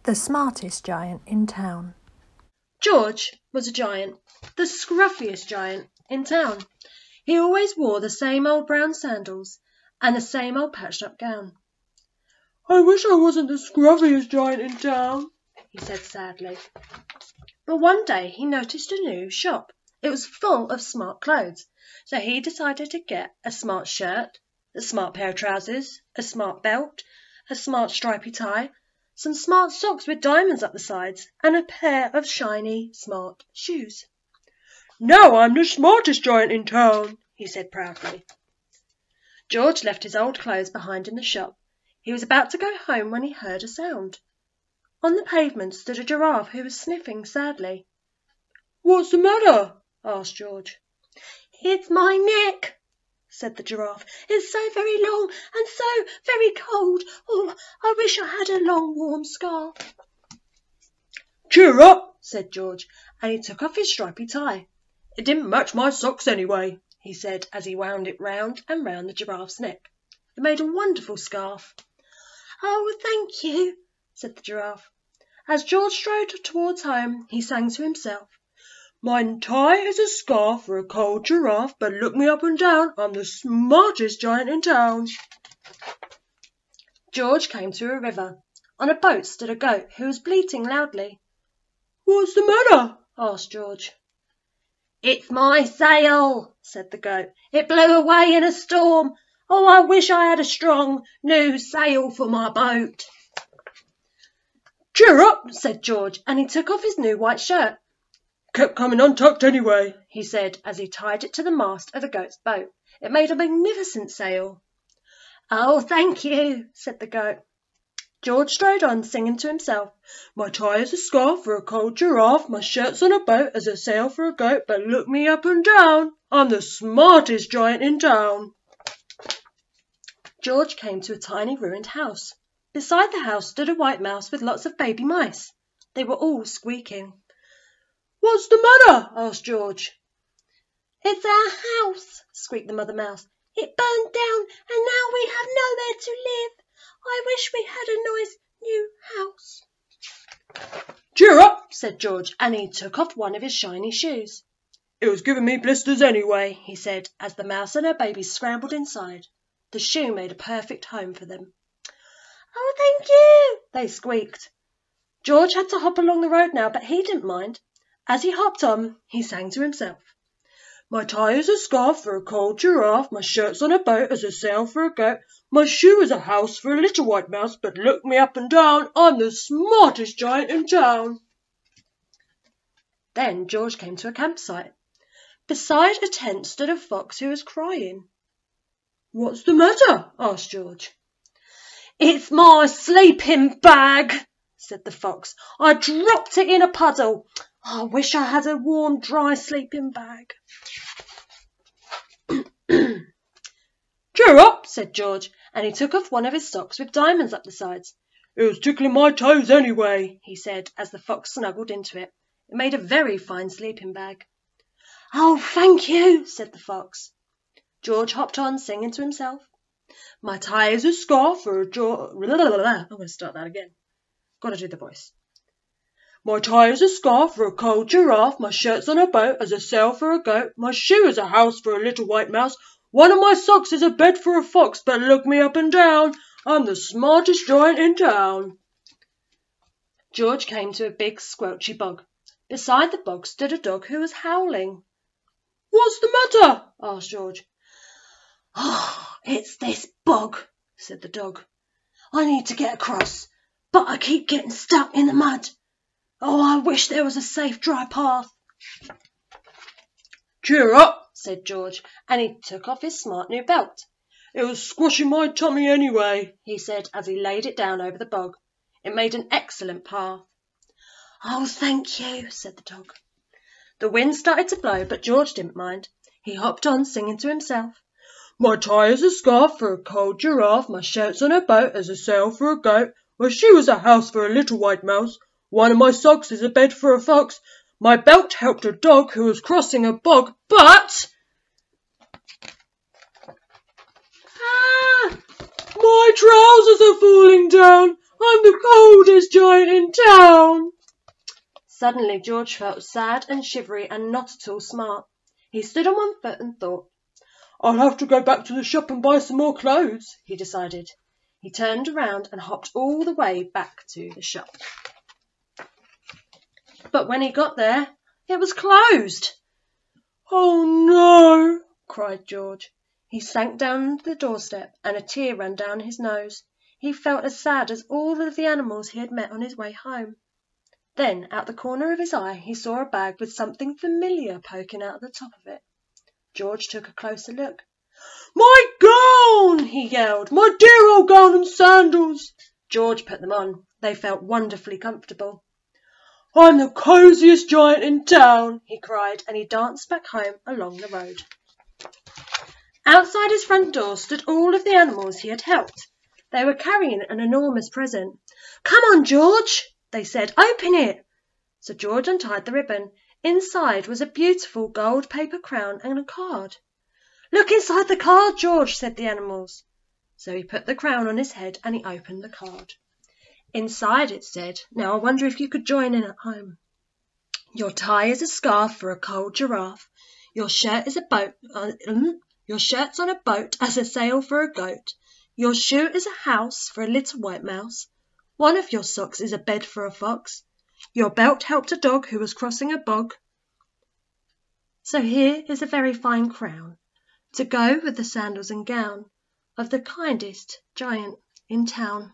The smartest giant in town. George was a giant, the scruffiest giant in town. He always wore the same old brown sandals and the same old patched-up gown. "I wish I wasn't the scruffiest giant in town," he said sadly. But one day he noticed a new shop. It was full of smart clothes, so he decided to get a smart shirt, a smart pair of trousers, a smart belt, a smart stripy tie, some smart socks with diamonds up the sides, and a pair of shiny, smart shoes. "Now I'm the smartest giant in town," he said proudly. George left his old clothes behind in the shop. He was about to go home when he heard a sound. On the pavement stood a giraffe who was sniffing sadly. "What's the matter?" asked George. "It's my neck," said the giraffe. "It's so very long and so very cold. Oh, I wish I had a long warm scarf." "Cheer up," said George, and he took off his stripy tie. "It didn't match my socks anyway," he said as he wound it round and round the giraffe's neck. It made a wonderful scarf. "Oh, thank you," said the giraffe. As George strode towards home, he sang to himself, "My tie is a scarf for a cold giraffe, but look me up and down, I'm the smartest giant in town." George came to a river. On a boat stood a goat who was bleating loudly. "What's the matter?" asked George. "It's my sail," said the goat. "It blew away in a storm. Oh, I wish I had a strong new sail for my boat." "Cheer up," said George, and he took off his new white shirt. "Kept coming untucked anyway," he said as he tied it to the mast of the goat's boat. It made a magnificent sail. "Oh, thank you," said the goat. George strode on, singing to himself, "My tie is a scarf for a cold giraffe, my shirt's on a boat as a sail for a goat, but look me up and down, I'm the smartest giant in town." George came to a tiny ruined house. Beside the house stood a white mouse with lots of baby mice. They were all squeaking. "What's the matter?" asked George. "It's our house," squeaked the mother mouse. "It burned down and now we have nowhere to live. I wish we had a nice new house." "Cheer up," said George, and he took off one of his shiny shoes. "It was giving me blisters anyway," he said, as the mouse and her babies scrambled inside. The shoe made a perfect home for them. "Oh, thank you," they squeaked. George had to hop along the road now, but he didn't mind. As he hopped on, he sang to himself, "My tie is a scarf for a cold giraffe, my shirt's on a boat as a sail for a goat, my shoe is a house for a little white mouse, but look me up and down, I'm the smartest giant in town." Then George came to a campsite. Beside a tent stood a fox who was crying. "What's the matter?" asked George. "It's my sleeping bag," said the fox. "I dropped it in a puddle. I wish I had a warm, dry sleeping bag." "Cheer up," said George, and he took off one of his socks with diamonds up the sides. "It was tickling my toes anyway," he said as the fox snuggled into it. It made a very fine sleeping bag. "Oh, thank you," said the fox. George hopped on, singing to himself, "My tie is a scarf for a I'm going to start that again. Got to do the voice. My tie is a scarf for a cold giraffe, my shirt's on a boat as a sail for a goat, my shoe is a house for a little white mouse, one of my socks is a bed for a fox, but look me up and down, I'm the smartest giant in town." George came to a big squelchy bog. Beside the bog stood a dog who was howling. "What's the matter?" asked George. "Oh, it's this bog," said the dog. "I need to get across, but I keep getting stuck in the mud. Oh, I wish there was a safe, dry path." "Cheer up," said George, and he took off his smart new belt. "It was squashing my tummy anyway," he said as he laid it down over the bog. It made an excellent path. "Oh, thank you," said the dog. The wind started to blow, but George didn't mind. He hopped on, singing to himself, "My tie is a scarf for a cold giraffe, my shirt's on a boat as a sail for a goat, my shoe is a house for a little white mouse, one of my socks is a bed for a fox, my belt helped a dog who was crossing a bog, but my trousers are falling down, I'm the coldest giant in town." Suddenly George felt sad and shivery and not at all smart. He stood on one foot and thought. "I'll have to go back to the shop and buy some more clothes," he decided. He turned around and hopped all the way back to the shop. But when he got there, it was closed. "Oh no!" cried George. He sank down the doorstep and a tear ran down his nose. He felt as sad as all of the animals he had met on his way home. Then, out the corner of his eye, he saw a bag with something familiar poking out of the top of it. George took a closer look. "My gown!" he yelled. "My dear old gown and sandals!" George put them on. They felt wonderfully comfortable. "I'm the cosiest giant in town," he cried, and he danced back home along the road. Outside his front door stood all of the animals he had helped. They were carrying an enormous present. "Come on, George," they said. "Open it." So George untied the ribbon. Inside was a beautiful gold paper crown and a card. "Look inside the card, George," said the animals. So he put the crown on his head and he opened the card. Inside it said, "Now I wonder if you could join in at home. Your tie is a scarf for a cold giraffe. Your shirt is a boat. Your shirt's on a boat as a sail for a goat. Your shoe is a house for a little white mouse. One of your socks is a bed for a fox. Your belt helped a dog who was crossing a bog." So here is a very fine crown to go with the sandals and gown of the kindest giant in town.